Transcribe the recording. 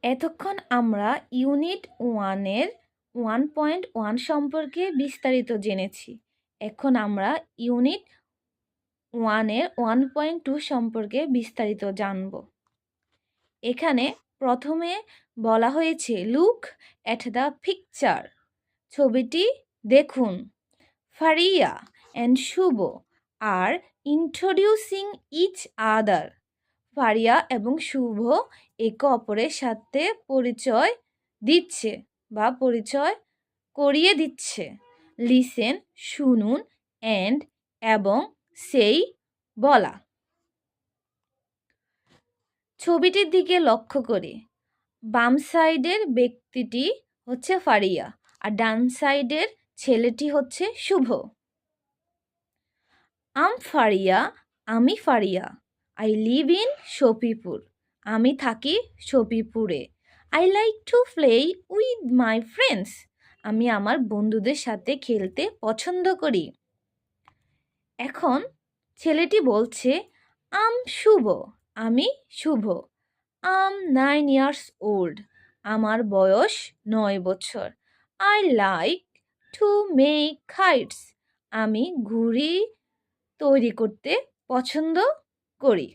এতক্ষণ আমরা ইউনিট 1-এর 1.1 সম্পর্কে বিস্তারিত জেনেছি। এখন আমরা ইউনিট 1-এর 1.2 সম্পর্কে বিস্তারিত জানব। এখানে প্রথমে বলা হয়েছে লুক অ্যাট দ্য পিকচার, ছবিটি দেখুন। Faria and Shubho are introducing each other, Faria এবং শুভ একে অপরের সাথে পরিচয় দিচ্ছে বা পরিচয় করিয়ে দিচ্ছে। লিসেন শুনুন, অ্যান্ড এবং সেই বলা। ছবিটির দিকে লক্ষ্য করে বাম সাইডের ব্যক্তিটি হচ্ছে ফারিয়া আর ডান সাইডের ছেলেটি হচ্ছে শুভ। ফারিয়া, আমি Faria. I live in Shafipur, আমি থাকি শফিপুরে। I like to play with my friends, আমি আমার বন্ধুদের সাথে খেলতে পছন্দ করি। এখন ছেলেটি বলছে শুভ, আমি শুভ। 9 years old, আমার বয়স 9 বছর। I like to make kites, আমি ঘুড়ি তৈরি করতে পছন্দ করি।